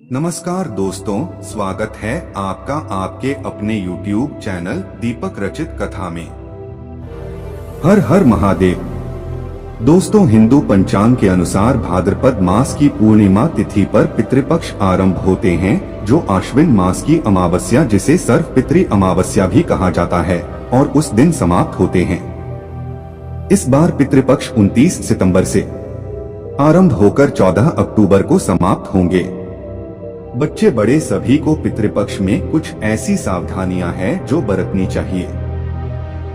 नमस्कार दोस्तों, स्वागत है आपका आपके अपने YouTube चैनल दीपक रचित कथा में। हर हर महादेव। दोस्तों, हिंदू पंचांग के अनुसार भाद्रपद मास की पूर्णिमा तिथि पर पितृपक्ष आरंभ होते हैं, जो आश्विन मास की अमावस्या जिसे सर्व पितृ अमावस्या भी कहा जाता है, और उस दिन समाप्त होते हैं। इस बार पितृपक्ष 29 सितंबर से आरंभ होकर 14 अक्टूबर को समाप्त होंगे। बच्चे बड़े सभी को पितृपक्ष में कुछ ऐसी सावधानियां हैं जो बरतनी चाहिए।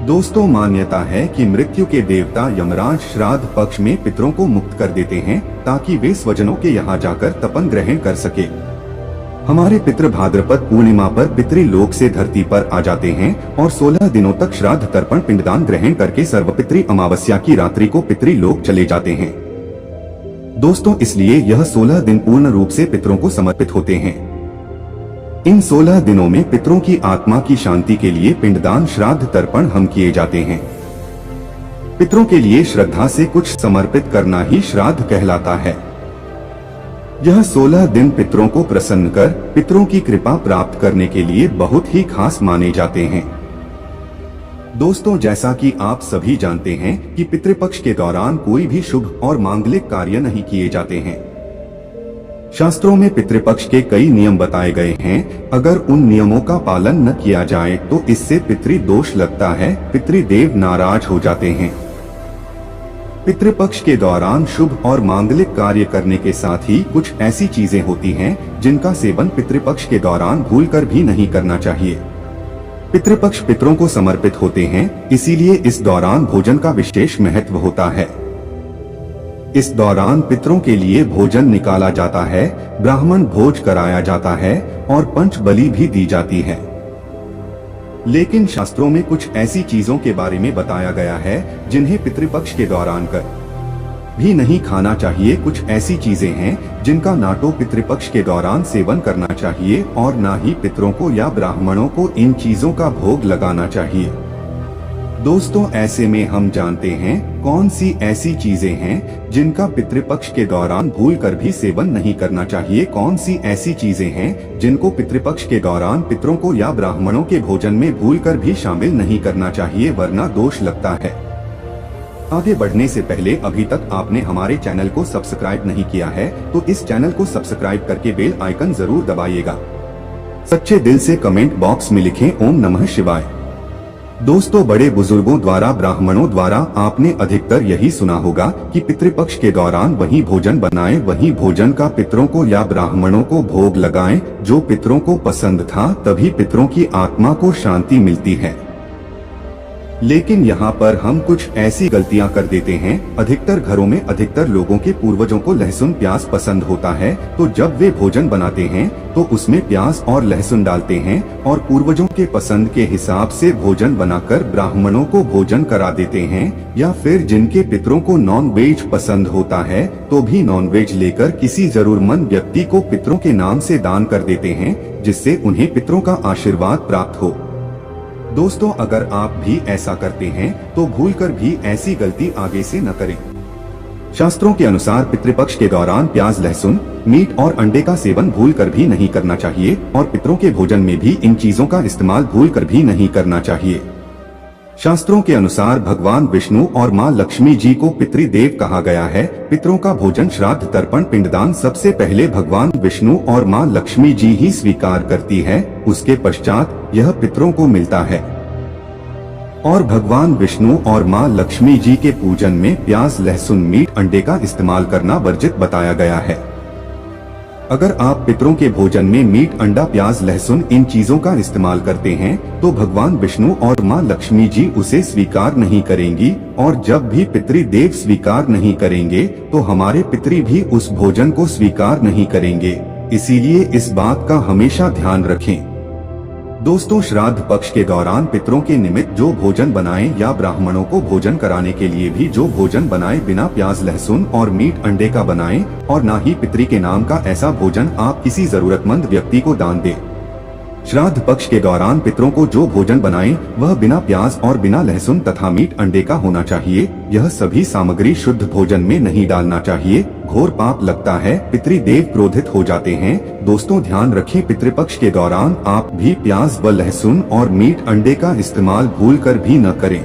दोस्तों, मान्यता है कि मृत्यु के देवता यमराज श्राद्ध पक्ष में पितरों को मुक्त कर देते हैं ताकि वे स्वजनों के यहाँ जाकर तपन ग्रहण कर सके। हमारे पितृ भाद्रपद पूर्णिमा पर पितृलोक से धरती पर आ जाते हैं और 16 दिनों तक श्राद्ध तर्पण पिंडदान ग्रहण करके सर्वपितृ अमावस्या की रात्रि को पितृलोक चले जाते हैं। दोस्तों, इसलिए यह 16 दिन पूर्ण रूप से पितरों को समर्पित होते हैं। इन 16 दिनों में पितरों की आत्मा की शांति के लिए पिंडदान श्राद्ध तर्पण हम किए जाते हैं। पितरों के लिए श्रद्धा से कुछ समर्पित करना ही श्राद्ध कहलाता है। यह 16 दिन पितरों को प्रसन्न कर पितरों की कृपा प्राप्त करने के लिए बहुत ही खास माने जाते हैं। दोस्तों, जैसा कि आप सभी जानते हैं कि पितृपक्ष के दौरान कोई भी शुभ और मांगलिक कार्य नहीं किए जाते हैं। शास्त्रों में पितृपक्ष के कई नियम बताए गए हैं। अगर उन नियमों का पालन न किया जाए तो इससे पितृदोष लगता है, पितृदेव नाराज हो जाते हैं। पितृपक्ष के दौरान शुभ और मांगलिक कार्य करने के साथ ही कुछ ऐसी चीजें होती हैं जिनका सेवन पितृपक्ष के दौरान भूलकर भी नहीं करना चाहिए। पितृपक्ष पितरों को समर्पित होते हैं, इसीलिए इस दौरान भोजन का विशेष महत्व होता है। इस दौरान पितरों के लिए भोजन निकाला जाता है, ब्राह्मण भोज कराया जाता है और पंच बलि भी दी जाती है। लेकिन शास्त्रों में कुछ ऐसी चीजों के बारे में बताया गया है जिन्हें पितृपक्ष के दौरान कर भी नहीं खाना चाहिए। कुछ ऐसी चीजें हैं जिनका ना तो पितृपक्ष के दौरान सेवन करना चाहिए और ना ही पितरों को या ब्राह्मणों को इन चीजों का भोग लगाना चाहिए। दोस्तों, ऐसे में हम जानते हैं कौन सी ऐसी चीजें हैं जिनका पितृपक्ष के दौरान भूलकर भी सेवन नहीं करना चाहिए। कौन सी ऐसी चीजें हैं जिनको पितृपक्ष के दौरान पितरों को या ब्राह्मणों के भोजन में भूलकर भी शामिल नहीं करना चाहिए, वरना दोष लगता है। आगे बढ़ने से पहले अभी तक आपने हमारे चैनल को सब्सक्राइब नहीं किया है तो इस चैनल को सब्सक्राइब करके बेल आइकन जरूर दबाइएगा। सच्चे दिल से कमेंट बॉक्स में लिखें ओम नमः शिवाय। दोस्तों, बड़े बुजुर्गों द्वारा, ब्राह्मणों द्वारा आपने अधिकतर यही सुना होगा कि पितृपक्ष के दौरान वही भोजन बनाएं, वही भोजन का पितरों को या ब्राह्मणों को भोग लगाएं जो पितरों को पसंद था, तभी पितरों की आत्मा को शांति मिलती है। लेकिन यहाँ पर हम कुछ ऐसी गलतियाँ कर देते हैं। अधिकतर घरों में अधिकतर लोगों के पूर्वजों को लहसुन प्याज पसंद होता है, तो जब वे भोजन बनाते हैं तो उसमें प्याज और लहसुन डालते हैं और पूर्वजों के पसंद के हिसाब से भोजन बनाकर ब्राह्मणों को भोजन करा देते हैं। या फिर जिनके पितरों को नॉन वेज पसंद होता है तो भी नॉन वेज लेकर किसी जरूरतमंद व्यक्ति को पितरों के नाम से दान कर देते हैं, जिससे उन्हें पितरों का आशीर्वाद प्राप्त हो। दोस्तों, अगर आप भी ऐसा करते हैं तो भूलकर भी ऐसी गलती आगे से न करें। शास्त्रों के अनुसार पितृपक्ष के दौरान प्याज, लहसुन, मीट और अंडे का सेवन भूलकर भी नहीं करना चाहिए और पितरों के भोजन में भी इन चीजों का इस्तेमाल भूलकर भी नहीं करना चाहिए। शास्त्रों के अनुसार भगवान विष्णु और माँ लक्ष्मी जी को पितृदेव कहा गया है। पितरों का भोजन, श्राद्ध तर्पण, पिंडदान सबसे पहले भगवान विष्णु और माँ लक्ष्मी जी ही स्वीकार करती है, उसके पश्चात यह पितरों को मिलता है। और भगवान विष्णु और माँ लक्ष्मी जी के पूजन में प्याज, लहसुन, मीट, अंडे का इस्तेमाल करना वर्जित बताया गया है। अगर आप पितरों के भोजन में मीट, अंडा, प्याज, लहसुन इन चीजों का इस्तेमाल करते हैं तो भगवान विष्णु और माँ लक्ष्मी जी उसे स्वीकार नहीं करेंगी, और जब भी पितृदेव स्वीकार नहीं करेंगे तो हमारे पितृ भी उस भोजन को स्वीकार नहीं करेंगे। इसीलिए इस बात का हमेशा ध्यान रखें। दोस्तों, श्राद्ध पक्ष के दौरान पितरों के निमित्त जो भोजन बनाएं या ब्राह्मणों को भोजन कराने के लिए भी जो भोजन बनाएं बिना प्याज, लहसुन और मीट, अंडे का बनाएं, और ना ही पितरी के नाम का ऐसा भोजन आप किसी जरूरतमंद व्यक्ति को दान दें। श्राद्ध पक्ष के दौरान पितरों को जो भोजन बनाएं वह बिना प्याज और बिना लहसुन तथा मीट अंडे का होना चाहिए। यह सभी सामग्री शुद्ध भोजन में नहीं डालना चाहिए, घोर पाप लगता है, पितृदेव क्रोधित हो जाते हैं। दोस्तों ध्यान रखें, पितृपक्ष के दौरान आप भी प्याज व लहसुन और मीट अंडे का इस्तेमाल भूलकर भी न करें।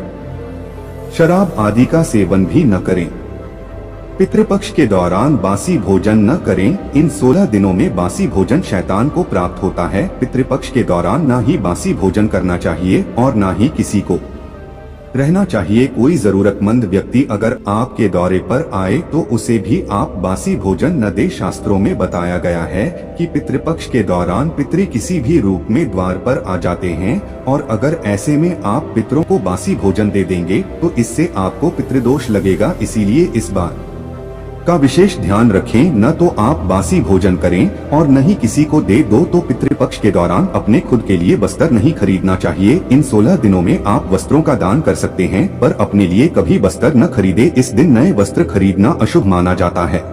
शराब आदि का सेवन भी न करें। पितृपक्ष के दौरान बासी भोजन न करें। इन 16 दिनों में बासी भोजन शैतान को प्राप्त होता है। पितृपक्ष के दौरान ना ही बासी भोजन करना चाहिए और ना ही किसी को रहना चाहिए। कोई जरूरतमंद व्यक्ति अगर आपके दौरे पर आए तो उसे भी आप बासी भोजन न दे। शास्त्रों में बताया गया है कि पितृपक्ष के दौरान पितृ किसी भी रूप में द्वार पर आ जाते हैं और अगर ऐसे में आप पितरों को बासी भोजन दे देंगे तो इससे आपको पितृदोष लगेगा। इसीलिए इस बात का विशेष ध्यान रखें, न तो आप बासी भोजन करें और न ही किसी को दे दो। तो पितृपक्ष के दौरान अपने खुद के लिए वस्त्र नहीं खरीदना चाहिए। इन 16 दिनों में आप वस्त्रों का दान कर सकते हैं पर अपने लिए कभी वस्त्र न खरीदे। इस दिन नए वस्त्र खरीदना अशुभ माना जाता है।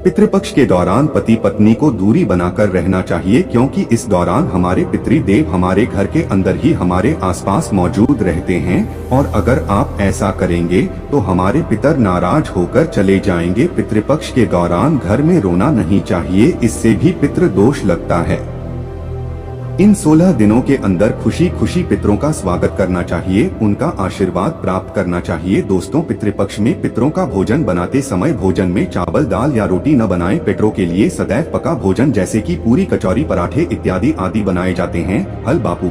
पितृपक्ष के दौरान पति पत्नी को दूरी बनाकर रहना चाहिए क्योंकि इस दौरान हमारे पितृदेव हमारे घर के अंदर ही हमारे आसपास मौजूद रहते हैं और अगर आप ऐसा करेंगे तो हमारे पितर नाराज होकर चले जाएंगे। पितृपक्ष के दौरान घर में रोना नहीं चाहिए, इससे भी पितृदोष लगता है। इन 16 दिनों के अंदर खुशी खुशी पितरों का स्वागत करना चाहिए, उनका आशीर्वाद प्राप्त करना चाहिए। दोस्तों पितृपक्ष में पितरों का भोजन बनाते समय भोजन में चावल दाल या रोटी न बनाएं। पितरों के लिए सदैव पका भोजन जैसे कि पूरी कचौरी पराठे इत्यादि आदि बनाए जाते हैं। हल बापू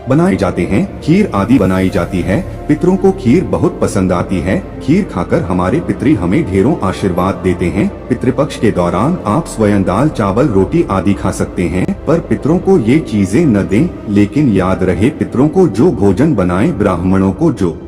बनाए जाते हैं, खीर आदि बनाई जाती है। पितरों को खीर बहुत पसंद आती है। खीर खाकर हमारे पितृ हमें ढेरों आशीर्वाद देते हैं। पितृपक्ष के दौरान आप स्वयं दाल चावल रोटी आदि खा सकते हैं पर पितरों को ये चीजें न दें। लेकिन याद रहे, पितरों को जो भोजन बनाएं, ब्राह्मणों को जो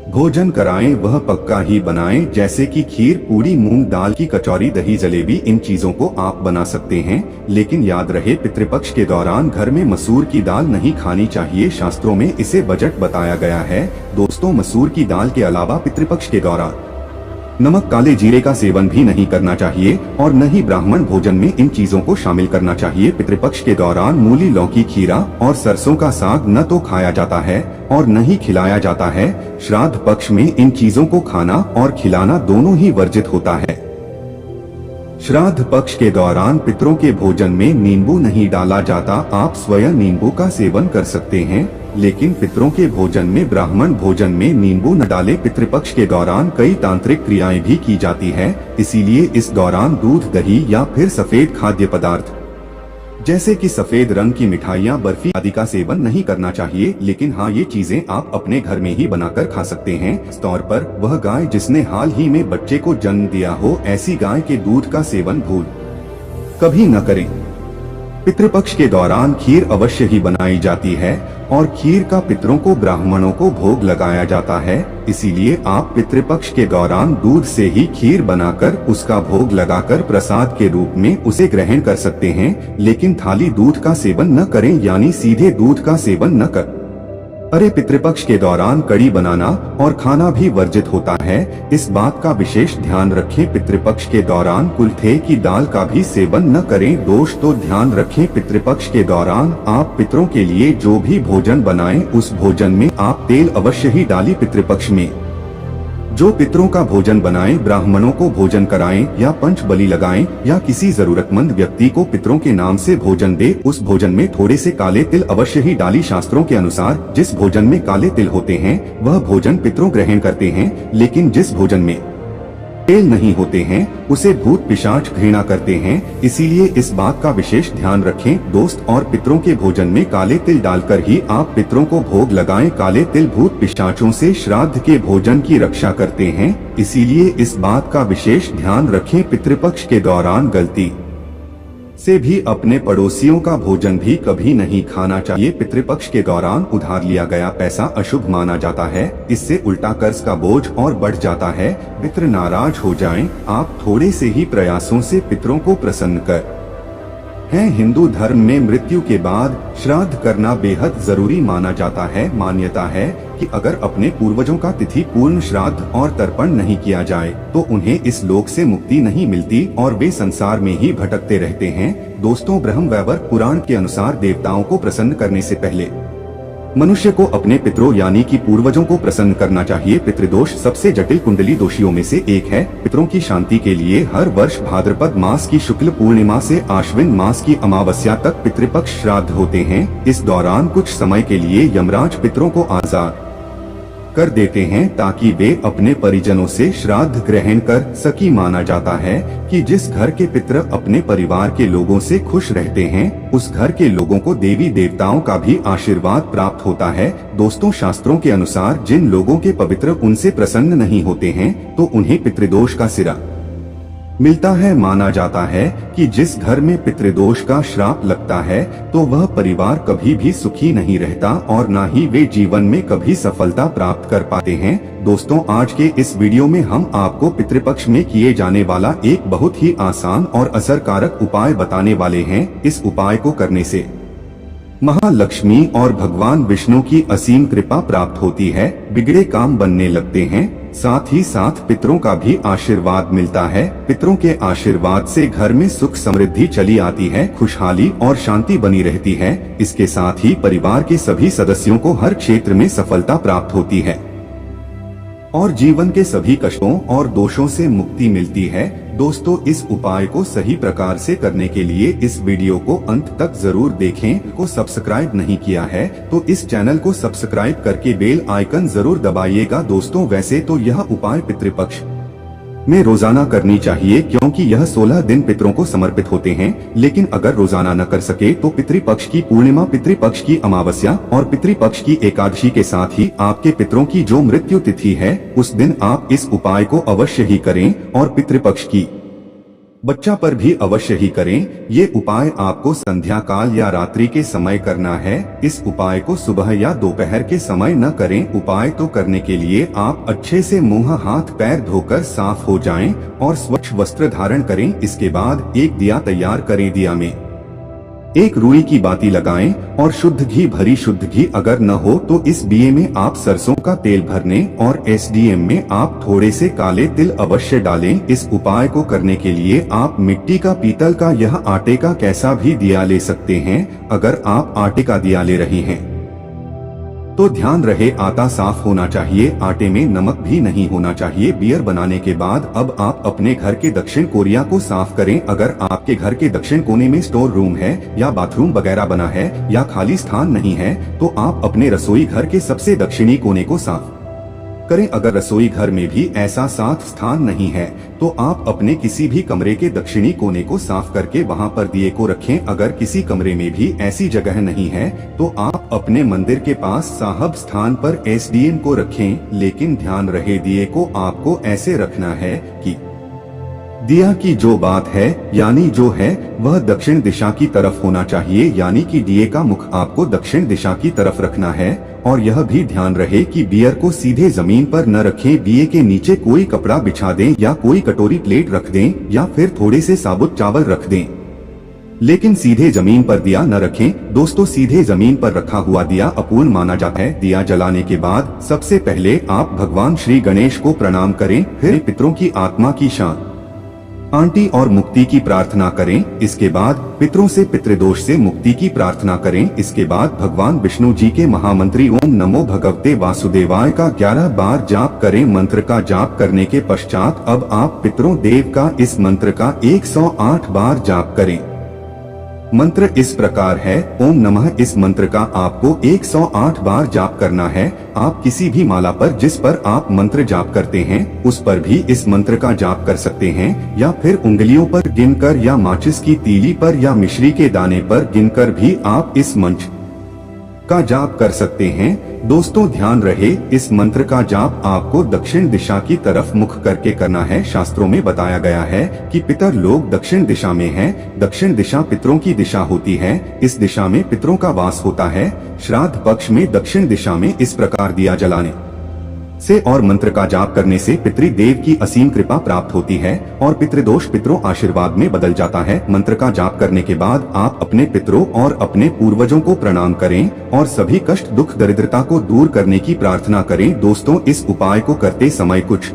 भोजन कराएं वह पक्का ही बनाएं, जैसे कि खीर पूरी मूंग दाल की कचौरी दही जलेबी। इन चीजों को आप बना सकते हैं। लेकिन याद रहे, पितृपक्ष के दौरान घर में मसूर की दाल नहीं खानी चाहिए। शास्त्रों में इसे बजट बताया गया है। दोस्तों मसूर की दाल के अलावा पितृपक्ष के दौरान नमक काले जीरे का सेवन भी नहीं करना चाहिए और न ही ब्राह्मण भोजन में इन चीजों को शामिल करना चाहिए। पितृपक्ष के दौरान मूली लौकी खीरा और सरसों का साग न तो खाया जाता है और न ही खिलाया जाता है। श्राद्ध पक्ष में इन चीजों को खाना और खिलाना दोनों ही वर्जित होता है। श्राद्ध पक्ष के दौरान पितरों के भोजन में नींबू नहीं डाला जाता। आप स्वयं नींबू का सेवन कर सकते हैं लेकिन पितरों के भोजन में ब्राह्मण भोजन में नींबू न डाले। पितृपक्ष के दौरान कई तांत्रिक क्रियाएं भी की जाती है, इसीलिए इस दौरान दूध दही या फिर सफेद खाद्य पदार्थ जैसे कि सफेद रंग की मिठाइयाँ बर्फी आदि का सेवन नहीं करना चाहिए। लेकिन हाँ, ये चीजें आप अपने घर में ही बनाकर खा सकते हैं। इस तौर पर वह गाय जिसने हाल ही में बच्चे को जन्म दिया हो, ऐसी गाय के दूध का सेवन भूल कभी न करें। पितृपक्ष के दौरान खीर अवश्य ही बनाई जाती है और खीर का पितरों को ब्राह्मणों को भोग लगाया जाता है। इसीलिए आप पितृपक्ष के दौरान दूध से ही खीर बनाकर उसका भोग लगाकर प्रसाद के रूप में उसे ग्रहण कर सकते हैं। लेकिन थाली दूध का सेवन न करें, यानी सीधे दूध का सेवन न कर। अरे पितृपक्ष के दौरान कड़ी बनाना और खाना भी वर्जित होता है, इस बात का विशेष ध्यान रखें। पितृपक्ष के दौरान कुलथे की दाल का भी सेवन न करें। दोष तो ध्यान रखें, पितृपक्ष के दौरान आप पितरों के लिए जो भी भोजन बनाएं उस भोजन में आप तेल अवश्य ही डालें। पितृपक्ष में जो पितरों का भोजन बनाएं, ब्राह्मणों को भोजन कराएं या पंच बलि लगाएं या किसी जरूरतमंद व्यक्ति को पितरों के नाम से भोजन दे, उस भोजन में थोड़े से काले तिल अवश्य ही डाली। शास्त्रों के अनुसार जिस भोजन में काले तिल होते हैं वह भोजन पितरों ग्रहण करते हैं, लेकिन जिस भोजन में तेल नहीं होते हैं उसे भूत पिशाच घृणा करते हैं। इसीलिए इस बात का विशेष ध्यान रखें दोस्त, और पितरों के भोजन में काले तिल डालकर ही आप पितरों को भोग लगाएं। काले तिल भूत पिशाचों से श्राद्ध के भोजन की रक्षा करते हैं, इसीलिए इस बात का विशेष ध्यान रखें। पितृपक्ष के दौरान गलती से भी अपने पड़ोसियों का भोजन भी कभी नहीं खाना चाहिए। पितृपक्ष के दौरान उधार लिया गया पैसा अशुभ माना जाता है, इससे उल्टा कर्ज का बोझ और बढ़ जाता है। पितृ नाराज हो जाएं, आप थोड़े से ही प्रयासों से पितरों को प्रसन्न कर है। हिंदू धर्म में मृत्यु के बाद श्राद्ध करना बेहद जरूरी माना जाता है। मान्यता है कि अगर अपने पूर्वजों का तिथि पूर्ण श्राद्ध और तर्पण नहीं किया जाए तो उन्हें इस लोक से मुक्ति नहीं मिलती और वे संसार में ही भटकते रहते हैं। दोस्तों, ब्रह्मवैवर्त पुराण के अनुसार देवताओं को प्रसन्न करने से पहले मनुष्य को अपने पितरों यानी कि पूर्वजों को प्रसन्न करना चाहिए। पितृदोष सबसे जटिल कुंडली दोषियों में से एक है। पितरों की शांति के लिए हर वर्ष भाद्रपद मास की शुक्ल पूर्णिमा से आश्विन मास की अमावस्या तक पितृपक्ष श्राद्ध होते हैं। इस दौरान कुछ समय के लिए यमराज पितरों को आजाद कर देते हैं ताकि वे अपने परिजनों से श्राद्ध ग्रहण कर सकी। माना जाता है कि जिस घर के पितर अपने परिवार के लोगों से खुश रहते हैं उस घर के लोगों को देवी देवताओं का भी आशीर्वाद प्राप्त होता है। दोस्तों, शास्त्रों के अनुसार जिन लोगों के पवित्र उनसे प्रसन्न नहीं होते हैं तो उन्हें पितृदोष का सिरा मिलता है। माना जाता है कि जिस घर में पितृदोष का श्राप लगता है तो वह परिवार कभी भी सुखी नहीं रहता और न ही वे जीवन में कभी सफलता प्राप्त कर पाते हैं। दोस्तों, आज के इस वीडियो में हम आपको पितृपक्ष में किए जाने वाला एक बहुत ही आसान और असरकारक उपाय बताने वाले हैं। इस उपाय को करने से महालक्ष्मी और भगवान विष्णु की असीम कृपा प्राप्त होती है, बिगड़े काम बनने लगते हैं, साथ ही साथ पितरों का भी आशीर्वाद मिलता है। पितरों के आशीर्वाद से घर में सुख समृद्धि चली आती है, खुशहाली और शांति बनी रहती है। इसके साथ ही परिवार के सभी सदस्यों को हर क्षेत्र में सफलता प्राप्त होती है और जीवन के सभी कष्टों और दोषों से मुक्ति मिलती है। दोस्तों, इस उपाय को सही प्रकार से करने के लिए इस वीडियो को अंत तक जरूर देखें। को सब्सक्राइब नहीं किया है तो इस चैनल को सब्सक्राइब करके बेल आइकन जरूर दबाइएगा। दोस्तों, वैसे तो यह उपाय पितृपक्ष में रोजाना करनी चाहिए क्योंकि यह 16 दिन पितरों को समर्पित होते हैं, लेकिन अगर रोजाना न कर सके तो पितृपक्ष की पूर्णिमा, पितृपक्ष की अमावस्या और पितृपक्ष की एकादशी के साथ ही आपके पितरों की जो मृत्यु तिथि है उस दिन आप इस उपाय को अवश्य ही करें और पितृपक्ष की बच्चा पर भी अवश्य ही करें। ये उपाय आपको संध्या काल या रात्रि के समय करना है। इस उपाय को सुबह या दोपहर के समय न करें। उपाय तो करने के लिए आप अच्छे से मुंह हाथ पैर धोकर साफ हो जाएं और स्वच्छ वस्त्र धारण करें। इसके बाद एक दिया तैयार करें। दिया में एक रुई की बाती लगाएं और शुद्ध घी भरी, शुद्ध घी अगर न हो तो इस दिए में आप सरसों का तेल भरने और एसडीएम में आप थोड़े से काले तिल अवश्य डालें। इस उपाय को करने के लिए आप मिट्टी का, पीतल का या आटे का कैसा भी दिया ले सकते हैं। अगर आप आटे का दिया ले रहे हैं तो ध्यान रहे आटा साफ होना चाहिए, आटे में नमक भी नहीं होना चाहिए। बियर बनाने के बाद अब आप अपने घर के दक्षिण कोरिया को साफ करें। अगर आपके घर के दक्षिण कोने में स्टोर रूम है या बाथरूम वगैरह बना है या खाली स्थान नहीं है तो आप अपने रसोई घर के सबसे दक्षिणी कोने को साफ करें। अगर रसोई घर में भी ऐसा साफ स्थान नहीं है तो आप अपने किसी भी कमरे के दक्षिणी कोने को साफ करके वहां पर दिए को रखें। अगर किसी कमरे में भी ऐसी जगह नहीं है तो आप अपने मंदिर के पास साहब स्थान पर एसडीएम को रखें, लेकिन ध्यान रहे दिए को आपको ऐसे रखना है कि दिया की जो बात है यानी जो है वह दक्षिण दिशा की तरफ होना चाहिए, यानी कि दिए का मुख आपको दक्षिण दिशा की तरफ रखना है। और यह भी ध्यान रहे कि बियर को सीधे जमीन पर न रखें, दिए के नीचे कोई कपड़ा बिछा दें या कोई कटोरी प्लेट रख दें या फिर थोड़े से साबुत चावल रख दें, लेकिन सीधे जमीन पर दिया न रखें। दोस्तों, सीधे जमीन पर रखा हुआ दिया अपूर्ण माना जाता है। दिया जलाने के बाद सबसे पहले आप भगवान श्री गणेश को प्रणाम करें, फिर पितरों की आत्मा की शांति और मुक्ति की प्रार्थना करें। इसके बाद पितरों से पितृदोष से मुक्ति की प्रार्थना करें। इसके बाद भगवान विष्णु जी के महामंत्री ओम नमो भगवते वासुदेवाय का 11 बार जाप करें। मंत्र का जाप करने के पश्चात अब आप पितरों देव का इस मंत्र का 108 बार जाप करें। मंत्र इस प्रकार है, ओम नमः। इस मंत्र का आपको 108 बार जाप करना है। आप किसी भी माला पर जिस पर आप मंत्र जाप करते हैं उस पर भी इस मंत्र का जाप कर सकते हैं, या फिर उंगलियों पर गिनकर या माचिस की तीली पर या मिश्री के दाने पर गिनकर भी आप इस मंत्र का जाप कर सकते हैं। दोस्तों, ध्यान रहे इस मंत्र का जाप आपको दक्षिण दिशा की तरफ मुख करके करना है। शास्त्रों में बताया गया है कि पितर लोग दक्षिण दिशा में हैं। दक्षिण दिशा पितरों की दिशा होती है। इस दिशा में पितरों का वास होता है। श्राद्ध पक्ष में दक्षिण दिशा में इस प्रकार दिया जलाने से और मंत्र का जाप करने से पितृदेव की असीम कृपा प्राप्त होती है और पितृदोष पितरों आशीर्वाद में बदल जाता है। मंत्र का जाप करने के बाद आप अपने पितरों और अपने पूर्वजों को प्रणाम करें और सभी कष्ट दुख दरिद्रता को दूर करने की प्रार्थना करें। दोस्तों, इस उपाय को करते समय कुछ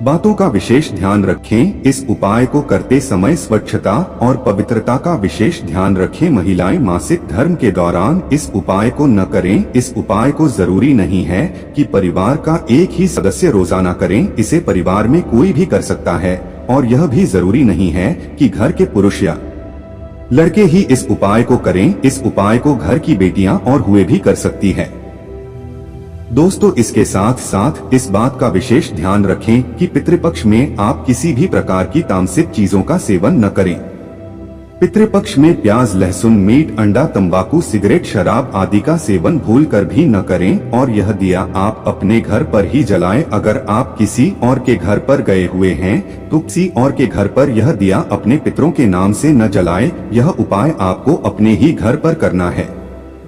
बातों का विशेष ध्यान रखें। इस उपाय को करते समय स्वच्छता और पवित्रता का विशेष ध्यान रखें। महिलाएं मासिक धर्म के दौरान इस उपाय को न करें। इस उपाय को जरूरी नहीं है कि परिवार का एक ही सदस्य रोजाना करें, इसे परिवार में कोई भी कर सकता है और यह भी जरूरी नहीं है कि घर के पुरुष या लड़के ही इस उपाय को करें। इस उपाय को घर की बेटियां और हुए भी कर सकती है। दोस्तों, इसके साथ साथ इस बात का विशेष ध्यान रखें कि पितृपक्ष में आप किसी भी प्रकार की तामसिक चीजों का सेवन न करें। पितृपक्ष में प्याज, लहसुन, मीट, अंडा, तंबाकू, सिगरेट, शराब आदि का सेवन भूलकर भी न करें और यह दिया आप अपने घर पर ही जलाएं। अगर आप किसी और के घर पर गए हुए हैं तो किसी और के घर पर यह दिया अपने पितरों के नाम से न जलाएं। यह उपाय आपको अपने ही घर पर करना है।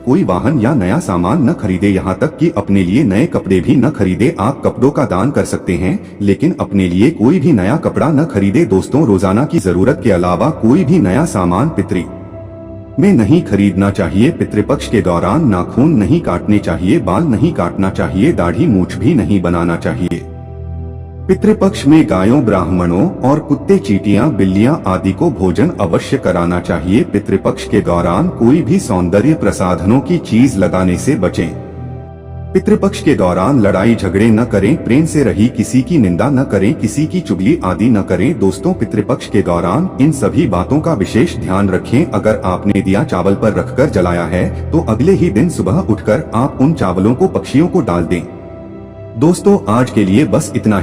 कोई वाहन या नया सामान न खरीदे, यहाँ तक कि अपने लिए नए कपड़े भी न खरीदे। आप कपड़ों का दान कर सकते हैं लेकिन अपने लिए कोई भी नया कपड़ा न खरीदे। दोस्तों, रोजाना की जरूरत के अलावा कोई भी नया सामान पितृ में नहीं खरीदना चाहिए। पितृपक्ष के दौरान नाखून नहीं काटने चाहिए, बाल नहीं काटना चाहिए, दाढ़ी मूछ भी नहीं बनाना चाहिए। पितृपक्ष में गायों, ब्राह्मणों और कुत्ते, चींटियां, बिल्लियां आदि को भोजन अवश्य कराना चाहिए। पितृपक्ष के दौरान कोई भी सौंदर्य प्रसाधनों की चीज लगाने से बचें। पितृपक्ष के दौरान लड़ाई झगड़े न करें, प्रेम से रही किसी की निंदा न करें, किसी की चुगली आदि न करें। दोस्तों, पितृपक्ष के दौरान इन सभी बातों का विशेष ध्यान रखें। अगर आपने दिया चावल पर रखकर जलाया है तो अगले ही दिन सुबह उठकर आप उन चावलों को पक्षियों को डाल दें। दोस्तों, आज के लिए बस इतना ही।